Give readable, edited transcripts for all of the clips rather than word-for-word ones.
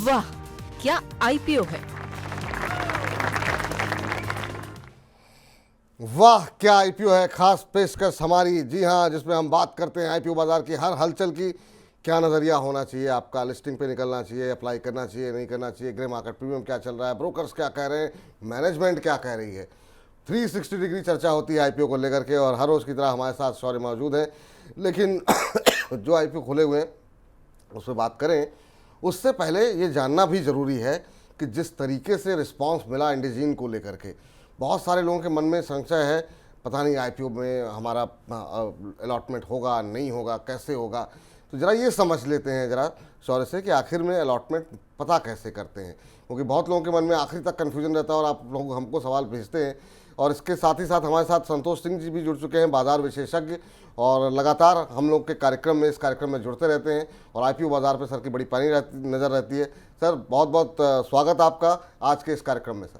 वाह, क्या आईपीओ है। वाह क्या आईपीओ है, खास पेशकश हमारी, जी हाँ, जिसमें हम बात करते हैं आईपीओ बाजार की हर हलचल की। क्या नज़रिया होना चाहिए आपका, लिस्टिंग पे निकलना चाहिए, अप्लाई करना चाहिए, नहीं करना चाहिए, ग्रे मार्केट प्रीमियम क्या चल रहा है, ब्रोकर्स क्या कह रहे हैं, मैनेजमेंट क्या कह रही है। 360 डिग्री चर्चा होती है आईपीओ को लेकर के, और हर रोज़ की तरह हमारे साथ शौर्य मौजूद हैं। लेकिन जो आईपीओ खुले हुए हैं उस पर बात करें उससे पहले ये जानना भी ज़रूरी है कि जिस तरीके से रिस्पांस मिला इंडिजीन को लेकर के, बहुत सारे लोगों के मन में संशय है, पता नहीं आईपीओ में हमारा अलॉटमेंट होगा नहीं होगा, कैसे होगा। तो ज़रा ये समझ लेते हैं ज़रा शौर्य से कि आखिर में अलॉटमेंट पता कैसे करते हैं, क्योंकि बहुत लोगों के मन में आखिरी तक कन्फ्यूजन रहता है और आप लोग हमको सवाल भेजते हैं। और इसके साथ ही साथ हमारे साथ संतोष सिंह जी भी जुड़ चुके हैं, बाजार विशेषज्ञ, और लगातार हम लोग के कार्यक्रम में, इस कार्यक्रम में जुड़ते रहते हैं, और आईपीओ बाजार पे सर की बड़ी पानी नज़र रहती है। सर बहुत बहुत स्वागत आपका आज के इस कार्यक्रम में। सर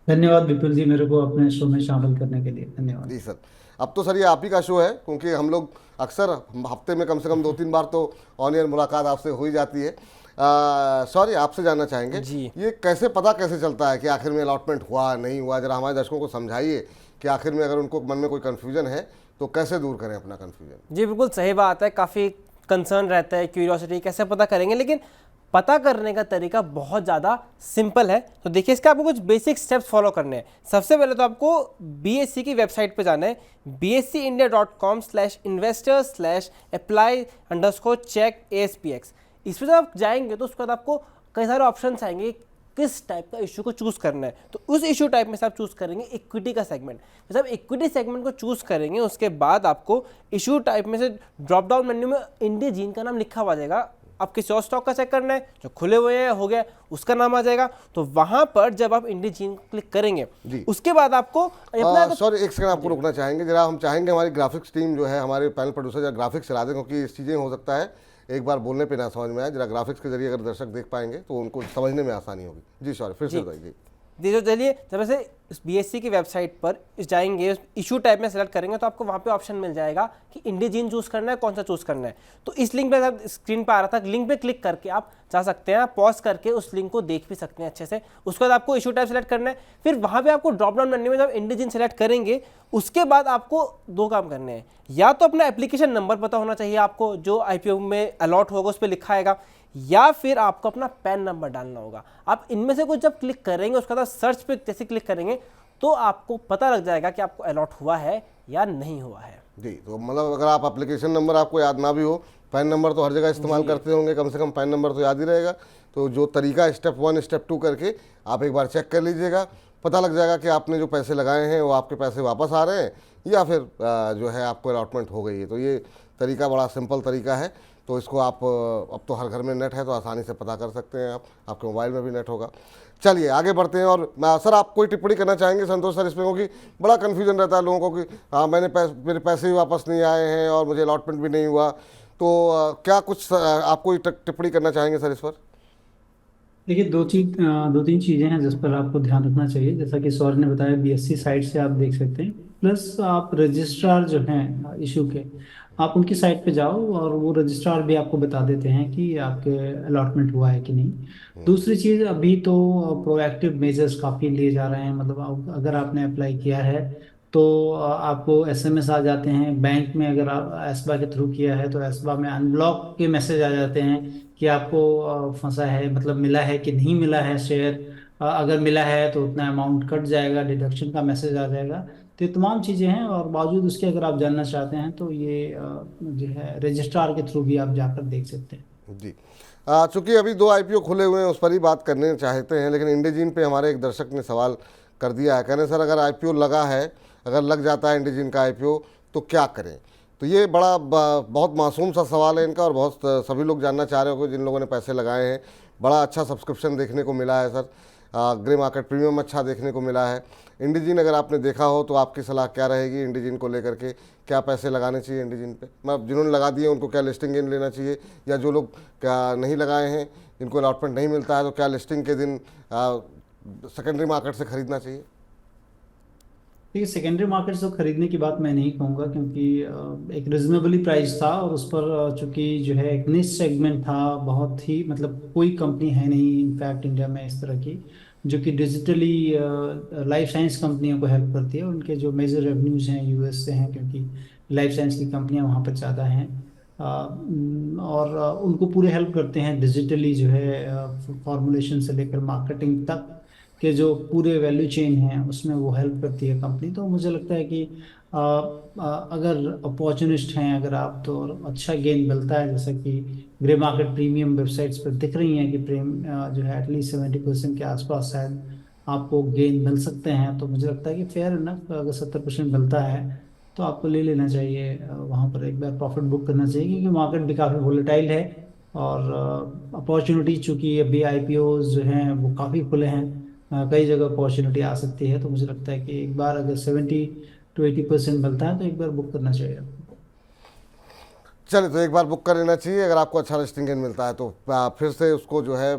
धन्यवाद विपुल जी, मेरे को अपने शो में शामिल करने के लिए धन्यवाद। जी सर, अब तो सर ये आप ही का शो है, क्योंकि हम लोग अक्सर हफ्ते में कम से कम 2-3 बार तो ऑन एयर मुलाकात आपसे हो ही जाती है। सॉरी, आपसे जानना चाहेंगे जी। ये कैसे पता कैसे चलता है कि आखिर में अलॉटमेंट हुआ नहीं हुआ। जरा हमारे दर्शकों को समझाइए कि आखिर में अगर उनको मन में कोई कन्फ्यूजन है तो कैसे दूर करें अपना कन्फ्यूजन। जी बिल्कुल सही बात है, काफ़ी कंसर्न रहता है, क्यूरियोसिटी कैसे पता करेंगे, लेकिन पता करने का तरीका बहुत ज़्यादा सिंपल है। तो देखिए, इसका आपको कुछ बेसिक स्टेप्स फॉलो करने हैं। सबसे पहले तो आपको बीएससी की वेबसाइट पे जाना है, bscindia.com/investors/apply_check-aspx। इसमें जब आप जाएंगे तो उसके बाद आपको कई सारे ऑप्शन आएंगे किस टाइप का इशू को चूज़ करना है। तो उस इशू टाइप में से आप चूज़ करेंगे इक्विटी का सेगमेंट। जब इक्विटी सेगमेंट को चूज़ करेंगे उसके बाद आपको इशू टाइप में से ड्रॉप डाउन मेन्यू में इंडिजीन का नाम लिखा हुआ जाएगा। आप किसी और स्टॉक का चेक करना है, जो खुले हुए हैं हो गया, उसका नाम आ जाएगा। तो वहां पर जब आप इंडिजीन क्लिक करेंगे उसके बाद आपको सॉरी एक सेकंड आपको रोकना चाहेंगे जरा। हम चाहेंगे हमारी ग्राफिक्स टीम जो है, हमारे पैनल प्रोड्यूसर जरा ग्राफिक्स चला दें, क्योंकि इस चीज़ें हो सकता है एक बार बोलने पे ना समझ में आए। जरा ग्राफिक्स के जरिए अगर दर्शक देख पाएंगे तो उनको समझने में आसानी होगी। जी सॉरी, फिर से बताइए। देखो चलिए, जब ऐसे बीएससी की वेबसाइट पर जाएंगे, इशू टाइप में सेलेक्ट करेंगे तो आपको वहाँ पे ऑप्शन मिल जाएगा कि इंडिजीन चूज़ करना है, कौन सा चूज़ करना है। तो इस लिंक पे स्क्रीन पर आ रहा था, लिंक पे क्लिक करके आप जा सकते हैं, पॉज करके उस लिंक को देख भी सकते हैं अच्छे से। उसके बाद आपको इशू टाइप सेलेक्ट करना है, फिर वहाँ पे आपको ड्रॉप डाउन मेन्यू में जब इंडिजीन सेलेक्ट करेंगे उसके बाद आपको दो काम करने हैं। या तो अपना एप्लीकेशन नंबर पता होना चाहिए आपको, जो आईपीओ में अलॉट होगा उस पर लिखा आएगा, या फिर आपको अपना पैन नंबर डालना होगा। आप इनमें से कुछ जब क्लिक करेंगे उसके बाद सर्च पे जैसे क्लिक करेंगे तो आपको पता लग जाएगा कि आपको अलॉट हुआ है या नहीं हुआ है। जी, तो मतलब अगर आप एप्लीकेशन नंबर आपको याद ना भी हो, पैन नंबर तो हर जगह इस्तेमाल करते होंगे, कम से कम पैन नंबर तो याद ही रहेगा। तो जो तरीका स्टेप 1 स्टेप 2 करके आप एक बार चेक कर लीजिएगा, पता लग जाएगा कि आपने जो पैसे लगाए हैं वो आपके पैसे वापस आ रहे हैं या फिर जो है आपको अलॉटमेंट हो गई है। तो ये तरीका बड़ा सिंपल तरीका है। तो इसको आप अब तो हर घर में नेट है तो आसानी से पता कर सकते हैं, आप आपके मोबाइल में भी नेट होगा। चलिए आगे बढ़ते हैं। और सर आप कोई टिप्पणी करना चाहेंगे संतोष सर इसमें, क्योंकि बड़ा कन्फ्यूजन रहता है लोगों को कि हाँ मेरे पैसे भी वापस नहीं आए हैं और मुझे अलॉटमेंट भी नहीं हुआ। तो क्या कुछ आप कोई टिप्पणी करना चाहेंगे सर इस पर? देखिए, दो तीन चीजें हैं जिस पर आपको ध्यान रखना चाहिए। जैसा कि सौर ने बताया, बीएससी साइट से आप देख सकते हैं, प्लस आप रजिस्ट्रार जो हैं इशू के, आप उनकी साइट पे जाओ और वो रजिस्ट्रार भी आपको बता देते हैं कि आपके अलॉटमेंट हुआ है कि नहीं। दूसरी चीज़, अभी तो प्रोएक्टिव मेजर्स काफ़ी लिए जा रहे हैं। मतलब अगर आपने अप्लाई किया है तो आपको एसएमएस आ जाते हैं। बैंक में अगर आप एसबा के थ्रू किया है तो एसबा में अनब्लॉक के मैसेज आ जाते हैं कि आपको फंसा है, मतलब मिला है कि नहीं मिला है शेयर। अगर मिला है तो उतना अमाउंट कट जाएगा, डिडक्शन का मैसेज आ जाएगा। तो ये तमाम चीज़ें हैं, और बावजूद उसके अगर आप जानना चाहते हैं तो ये जो है रजिस्ट्रार के थ्रू भी आप जाकर देख सकते हैं। जी, चूँकि अभी 2 आईपीओ खुले हुए हैं उस पर ही बात करने चाहते हैं, लेकिन इंडिजीन पे हमारे एक दर्शक ने सवाल कर दिया है। कहने सर अगर आईपीओ लगा है, अगर लग जाता है इंडिजीन का आईपीओ तो क्या करें? तो ये बड़ा बहुत मासूम सा सवाल है इनका, और बहुत सभी लोग जानना चाह रहे हो जिन लोगों ने पैसे लगाए हैं। बड़ा अच्छा सब्सक्रिप्शन देखने को मिला है सर, ग्रे मार्केट प्रीमियम अच्छा देखने को मिला है। इंडिजीन अगर आपने देखा हो तो आपकी सलाह क्या रहेगी इंडिजीन को लेकर के? क्या पैसे लगाने चाहिए इंडिजीन पे? मतलब जिन्होंने लगा दिए उनको क्या लिस्टिंग इन लेना चाहिए, या जो लोग क्या नहीं लगाए हैं जिनको अलॉटमेंट नहीं मिलता है तो क्या लिस्टिंग के दिन सेकेंडरी मार्केट से खरीदना चाहिए? देखिए, सेकेंडरी मार्केट से खरीदने की बात मैं नहीं कहूँगा, क्योंकि एक रिजनेबली प्राइस था, और उस पर चूंकि जो है एक निश सेगमेंट था, बहुत ही मतलब कोई कंपनी है नहीं इनफैक्ट इंडिया में इस तरह की जो कि डिजिटली लाइफ साइंस कंपनियों को हेल्प करती है। उनके जो मेजर रेवेन्यूज हैं यूएस से हैं, क्योंकि लाइफ साइंस की कंपनियां वहाँ पर ज़्यादा हैं। और उनको पूरे हेल्प करते हैं डिजिटली, जो है फॉर्मुलेशन से लेकर मार्केटिंग तक के जो पूरे वैल्यू चेन है उसमें वो हेल्प करती है कंपनी। तो मुझे लगता है कि अगर अपॉर्चुनिस्ट हैं अगर आप, तो अच्छा गेन मिलता है। जैसा कि ग्रे मार्केट प्रीमियम वेबसाइट्स पर दिख रही हैं कि जो है एटलीस्ट 70% के आसपास शायद आपको गेन मिल सकते हैं। तो मुझे लगता है कि फेयर इनफ, अगर 70% मिलता है तो आपको ले लेना चाहिए। वहाँ पर एक बार प्रॉफिट बुक करना चाहिए, क्योंकि मार्केट भी काफ़ी वोलेटाइल है। और अपॉर्चुनिटी चूंकि अभी आईपीओ जो हैं वो काफ़ी खुले हैं, कई जगह अपॉर्चुनिटी आ सकती है। तो मुझे लगता है कि एक बार अगर 70 to 80% मिलता है तो एक बार बुक करना चाहिए आपको। चलिए, तो एक बार बुक कर लेना चाहिए। अगर आपको अच्छा लिस्टिंग गेन मिलता है तो फिर से उसको जो है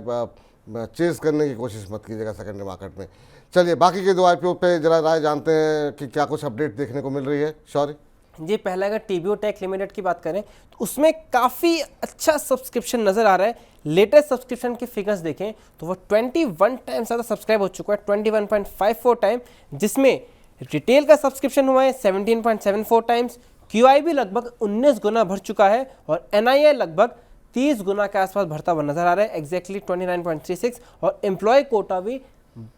चेज करने की कोशिश मत कीजिएगा सेकेंडरी मार्केट में। चलिए, बाकी के दो आईपीओ पे जरा राय जानते हैं कि क्या कुछ अपडेट देखने को मिल रही है। शौर्य जी, पहला अगर टीबीओ टेक लिमिटेड की बात करें तो उसमें काफ़ी अच्छा सब्सक्रिप्शन नज़र आ रहा है। लेटेस्ट सब्सक्रिप्शन की फिगर्स देखें तो वो 21 टाइम ज़्यादा सब्सक्राइब हो चुका है, 21.54 टाइम, जिसमें रिटेल का सब्सक्रिप्शन हुआ है 17.74 टाइम्स, क्यूआईबी लगभग 19 गुना भर चुका है, और एनआईआई लगभग 30 गुना के आसपास भरता हुआ नजर आ रहा है, एग्जैक्टली 29.36, और एम्प्लॉय कोटा भी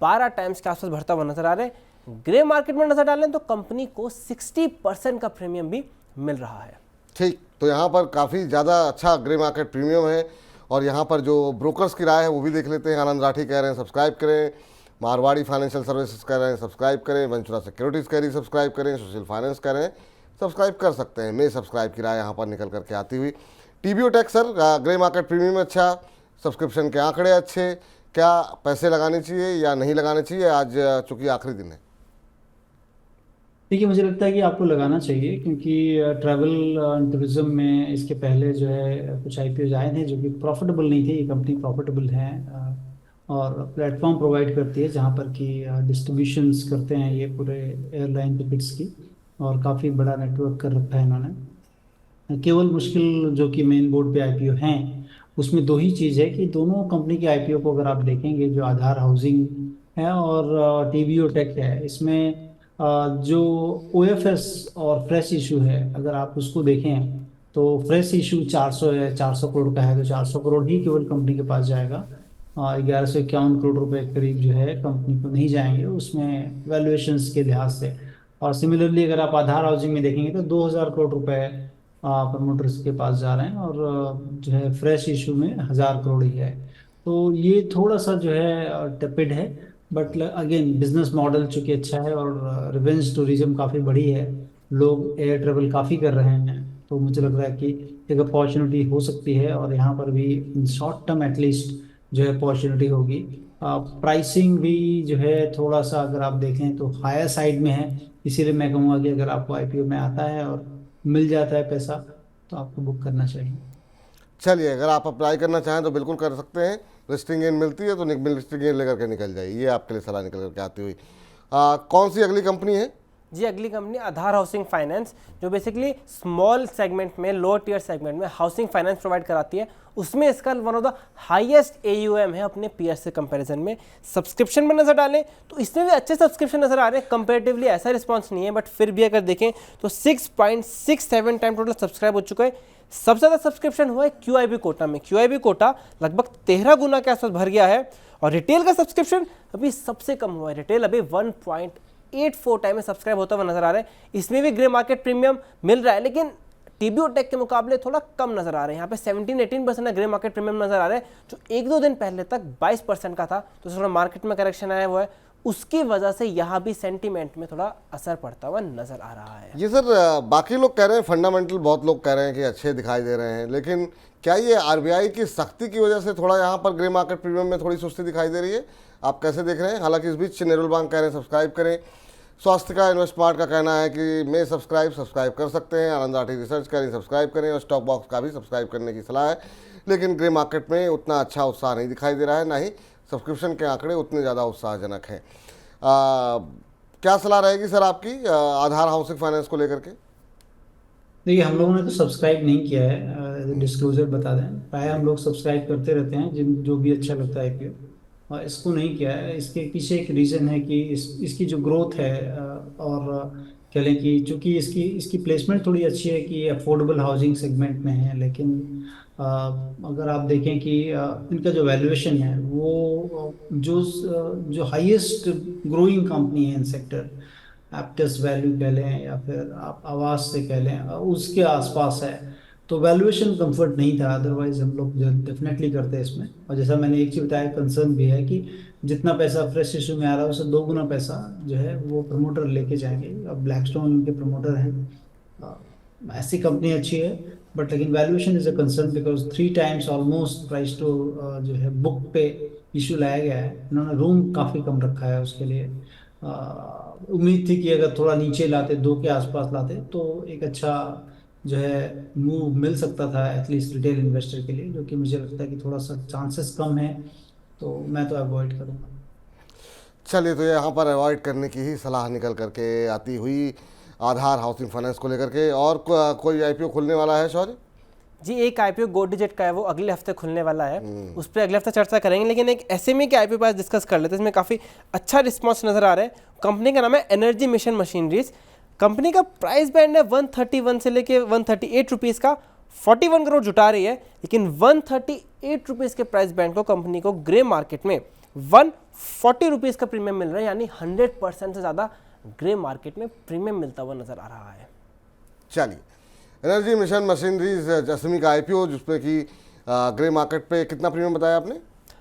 12 टाइम्स के आसपास भरता हुआ नजर आ रहा है। ग्रे मार्केट में नजर डालें तो कंपनी को 60% का प्रीमियम भी मिल रहा है। ठीक, तो यहाँ पर काफ़ी ज़्यादा अच्छा ग्रे मार्केट प्रीमियम है। और यहाँ पर जो ब्रोकर्स की राय है वो भी देख लेते हैं। आनंद राठी कह रहे हैं सब्सक्राइब करें, मारवाड़ी फाइनेंशियल सर्विसेज कह रहे हैं सब्सक्राइब करें, वेंचुरा सिक्योरिटीज़ कह रही सब्सक्राइब करें, सोशल फाइनेंस कह रहे हैं सब्सक्राइब कर सकते हैं। मैं सब्सक्राइब की राय यहाँ पर निकल करके आती हुई। TBO Tek sir, grey market premium अच्छा, सब्सक्रिप्शन के आंकड़े अच्छे, क्या पैसे लगाने चाहिए या नहीं लगाने चाहिए आज चूँकि आखिरी दिन है? देखिए, मुझे लगता है कि आपको लगाना चाहिए, क्योंकि ट्रैवल टूरिज्म में इसके पहले जो है कुछ आईपीओ आए थे जो कि प्रॉफिटेबल नहीं थे। ये कंपनी प्रॉफिटेबल है, और प्लेटफॉर्म प्रोवाइड करती है जहाँ पर कि डिस्ट्रीब्यूशंस करते हैं ये पूरे एयरलाइन टिकट्स की, और काफ़ी बड़ा नेटवर्क कर रखा है इन्होंने। केवल मुश्किल जो कि मेन बोर्ड पे आईपीओ हैं उसमें दो ही चीज़ है कि दोनों कंपनी के आईपीओ को अगर आप देखेंगे, जो आधार हाउसिंग है और टीबीओ टेक है, इसमें जो ओएफएस और फ्रेश इशू है अगर आप उसको देखें तो फ्रेश इशू 400 है, 400 करोड़ का है, तो 400 करोड़ ही केवल कंपनी के पास जाएगा। 1151 करोड़ रुपए के करीब जो है कंपनी को नहीं जाएंगे उसमें वैल्यूएशंस के लिहाज से। और सिमिलरली अगर आप आधार हाउसिंग में देखेंगे तो 2000 करोड़ रुपए प्रमोटर्स के पास जा रहे हैं, और जो है फ्रेश इशू में 1000 करोड़ ही है। तो ये थोड़ा सा जो है टेपिड है, बट अगेन बिजनेस मॉडल चूंकि अच्छा है और रिवेंज टूरिज्म काफ़ी बड़ी है, लोग एयर ट्रेवल काफ़ी कर रहे हैं, तो मुझे लग रहा है कि एक अपॉर्चुनिटी हो सकती है। और यहाँ पर भी इन शॉर्ट टर्म एटलीस्ट जो है अपॉर्चुनिटी होगी। प्राइसिंग भी जो है थोड़ा सा अगर आप देखें तो हायर साइड में है, इसीलिए मैं कहूँगा कि अगर आपको आईपीओ में आता है और मिल जाता है पैसा तो आपको बुक करना चाहिए। चलिए, अगर आप अप्लाई करना चाहें तो बिल्कुल कर सकते हैं। लिस्टिंग गेन मिलती है तो लिस्टिंग गेन लेकर के निकल जाइए, ये आपके लिए सलाह निकल करके आती हुई। कौन सी अगली कंपनी है? जी, अगली कंपनी आधार हाउसिंग फाइनेंस, जो बेसिकली स्मॉल सेगमेंट में, लोअर टियर सेगमेंट में हाउसिंग फाइनेंस प्रोवाइड कराती है। उसमें इसका one of the highest AUM है अपने पीयर से कंपैरिजन में। सब्सक्रिप्शन में नजर डालें तो इसमें भी अच्छे सब्सक्रिप्शन नजर आ रहे हैं, कंपेरेटिवली ऐसा रिस्पॉन्स नहीं है, बट फिर भी अगर देखें तो 6.67 टाइम टोटल सब्सक्राइब हो चुका है। सबसे ज़्यादा सब्सक्रिप्शन हुआ है क्यूआईबी कोटा में, क्यूआईबी कोटा लगभग 13 गुना के आसपास भर गया है। और रिटेल का सब्सक्रिप्शन अभी सबसे कम हुआ है, रिटेल अभी 1.84 टाइम में सब्सक्राइब होता हुआ नजर आ रहा है। इसमें भी ग्रे मार्केट प्रीमियम मिल रहा है, लेकिन टीबीओ टेक के मुकाबले थोड़ा कम नजर आ रहे हैं। यहाँ पे 17-18% ग्रे मार्केट प्रीमियम नजर आ रहा है, जो 1-2 दिन पहले तक 22% का था। तो थोड़ा मार्केट में करेक्शन आया हुआ है, उसकी वजह से यहाँ भी सेंटीमेंट में थोड़ा असर पड़ता हुआ नजर आ रहा है। ये सर, बाकी लोग कह रहे हैं फंडामेंटल, बहुत लोग कह रहे हैं कि अच्छे दिखाई दे रहे हैं, लेकिन क्या ये आरबीआई की सख्ती की वजह से थोड़ा यहाँ पर ग्रे मार्केट प्रीमियम में थोड़ी सुस्ती दिखाई दे रही है? आप कैसे देख रहे हैं? हालांकि इस बीच नेरुल बैंक कह रहे हैं सब्सक्राइब करें, स्वास्थ्य का इन्वेस्टमार्ट का कहना है कि मैं सब्सक्राइब कर सकते हैं, आनंद राठी रिसर्च करें सब्सक्राइब करें, और स्टॉक बॉक्स का भी सब्सक्राइब करने की सलाह है। लेकिन ग्रे मार्केट में उतना अच्छा उत्साह नहीं दिखाई दे रहा है, ना ही सब्सक्रिप्शन के आंकड़े उतने ज़्यादा उत्साहजनक हैं। क्या सलाह रहेगी सर आपकी आधार हाउसिंग फाइनेंस को लेकर के? देखिए, हम लोगों ने तो सब्सक्राइब नहीं किया है, डिस्क्लोजर बता दें। प्राय हम लोग सब्सक्राइब करते रहते हैं जिन जो भी अच्छा लगता है आईपीओ, और इसको नहीं किया है। इसके पीछे एक रीज़न है कि इसकी जो ग्रोथ है, और कह लें कि चूंकि इसकी इसकी प्लेसमेंट थोड़ी अच्छी है कि अफोर्डेबल हाउसिंग सेगमेंट में है, लेकिन अगर आप देखें कि इनका जो वैल्यूएशन है वो जो हाईएस्ट ग्रोइंग कंपनी है इन सेक्टर, एप्टस वैल्यू कह लें या फिर आप आवास से कह लें, उसके आसपास है। तो वैल्यूएशन कंफर्ट नहीं था, अदरवाइज हम लोग डेफिनेटली करते हैं इसमें। और जैसा मैंने एक चीज़ बताया, कंसर्न भी है कि जितना पैसा फ्रेश इशू में आ रहा है उससे 2 गुना पैसा जो है वो प्रमोटर लेके जाएंगे। अब ब्लैकस्टोन उनके प्रमोटर हैं, ऐसी कंपनी अच्छी है, बट लेकिन valuation is a concern because 3 times almost price to जो है बुक पे इशू लाया गया है। इन्होंने रूम काफ़ी कम रखा है उसके लिए। उम्मीद थी कि अगर थोड़ा नीचे लाते, 2 के आसपास लाते, तो एक अच्छा जो है मूव मिल सकता था एटलीस्ट रिटेल इन्वेस्टर के लिए, जो कि मुझे लगता है कि थोड़ा सा चांसेस कम है, तो मैं तो अवॉइड करूँगा। चलिए, तो यहाँ पर अवॉइड करने की ही सलाह निकल करके आती हुई आधार हाउसिंग फाइनेंस को लेकर के। और कोई आईपीओ खुलने वाला है शौर्य? जी, एक आईपीओ गो डिजिट का है, वो अगले हफ्ते खुलने वाला है, उस पर अगले हफ्ते चर्चा करेंगे। लेकिन एक एसएमई के आईपीओ पास डिस्कस कर लेते हैं, इसमें काफ़ी अच्छा रिस्पांस नजर आ रहा है। कंपनी का नाम है एनर्जी मिशन मशीनरीज। कंपनी का प्राइस बैंड है 131 से लेके 138 रुपीज़ का, 41 करोड़ जुटा रही है। लेकिन 138 रुपीज़ के प्राइस बैंड को कंपनी को ग्रे मार्केट में 140 रुपीज़ का प्रीमियम मिल रहा है, यानी 100% से ज़्यादा ग्रे मार्केट में प्रीमियम मिलता हुआ नजर आ रहा है। चलिए, एनर्जी मिशन मशीनरीज एसएमई का आईपीओ, जिसमें कि ग्रे मार्केट पे कितना प्रीमियम बताया आपने?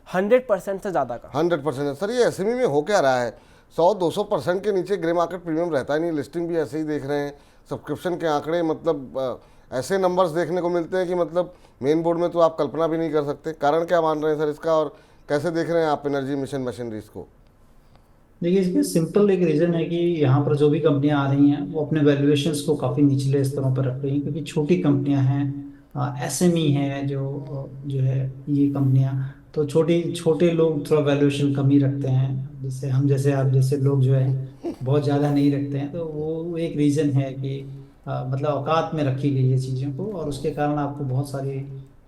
100% से ज़्यादा का। 100%। सर, ये एसएमई में हो क्या रहा है? 100-200% के नीचे ग्रे मार्केट प्रीमियम रहता ही नहीं। लिस्टिंग भी ऐसे ही देख रहे हैं, सब्सक्रिप्शन के आंकड़े मतलब ऐसे नंबर्स देखने को मिलते हैं कि मतलब मेन बोर्ड में तो आप कल्पना भी नहीं कर सकते। कारण क्या मान रहे हैं सर इसका, और कैसे देख रहे हैं आप एनर्जी मिशन मशीनरीज को? देखिए, इसमें सिंपल एक रीज़न है कि यहाँ पर जो भी कंपनियां आ रही हैं वो अपने वैल्यूएशंस को काफ़ी निचले स्तरों पर रख रही हैं, क्योंकि छोटी कंपनियां हैं, एसएमई हैं जो है ये कंपनियां। तो छोटे लोग थोड़ा वैल्यूएशन कम ही रखते हैं, जैसे हम जैसे आप जैसे लोग जो है बहुत ज़्यादा नहीं रखते हैं। तो वो एक रीज़न है कि मतलब औकात में रखी गई है चीज़ों को, और उसके कारण आपको बहुत सारी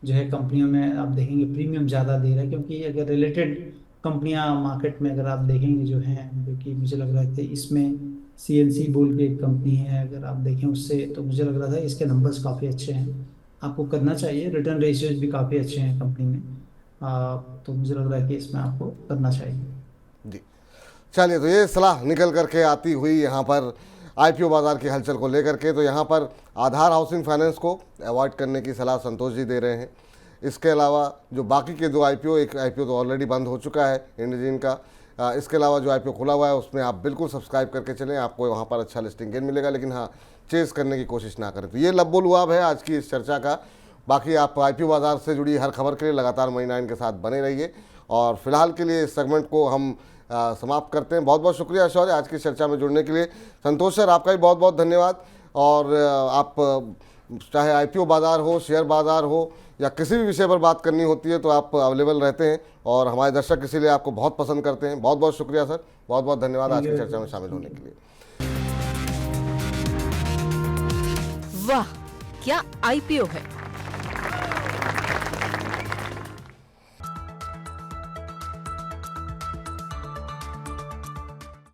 जो है कंपनियों में आप देखेंगे प्रीमियम ज़्यादा दे रहा है। क्योंकि अगर रिलेटेड कंपनियां मार्केट में अगर आप देखेंगे जो हैं, जो कि मुझे लग रहा है कि इसमें सीएनसी बोल के एक कंपनी है, अगर आप देखें उससे, तो मुझे लग रहा था इसके नंबर्स काफ़ी अच्छे हैं, आपको करना चाहिए। रिटर्न रेशियोज भी काफ़ी अच्छे हैं कंपनी में, तो मुझे लग रहा है कि इसमें आपको करना चाहिए। जी, चलिए, तो ये सलाह निकल करके आती हुई यहाँ पर आईपीओ बाजार की हलचल को लेकर के। तो यहाँ पर आधार हाउसिंग फाइनेंस को अवॉइड करने की सलाह संतोष जी दे रहे हैं। इसके अलावा जो बाकी के 2 आईपीओ, एक आईपीओ तो ऑलरेडी बंद हो चुका है इंडीजीन का, इसके अलावा जो आईपीओ खुला हुआ है उसमें आप बिल्कुल सब्सक्राइब करके चलें, आपको वहाँ पर अच्छा लिस्टिंग गेन मिलेगा। लेकिन हाँ, चेस करने की कोशिश ना करें। तो ये लब्बो लुआब है आज की इस चर्चा का। बाकी आप आईपीओ बाजार से जुड़ी हर खबर के लिए लगातार मनी 9 के साथ बने रहिए। और फिलहाल के लिए इस सेगमेंट को हम समाप्त करते हैं। बहुत बहुत शुक्रिया शौर्य आज की चर्चा में जुड़ने के लिए। संतोष सर, आपका भी बहुत बहुत धन्यवाद। और आप चाहे आईपीओ बाजार हो, शेयर बाजार हो, या किसी भी विषय पर बात करनी होती है तो आप अवेलेबल रहते हैं, और हमारे दर्शक इसीलिए आपको बहुत पसंद करते हैं। बहुत बहुत शुक्रिया सर, बहुत बहुत धन्यवाद आज की चर्चा में शामिल होने के लिए। वाह, क्या आईपीओ है!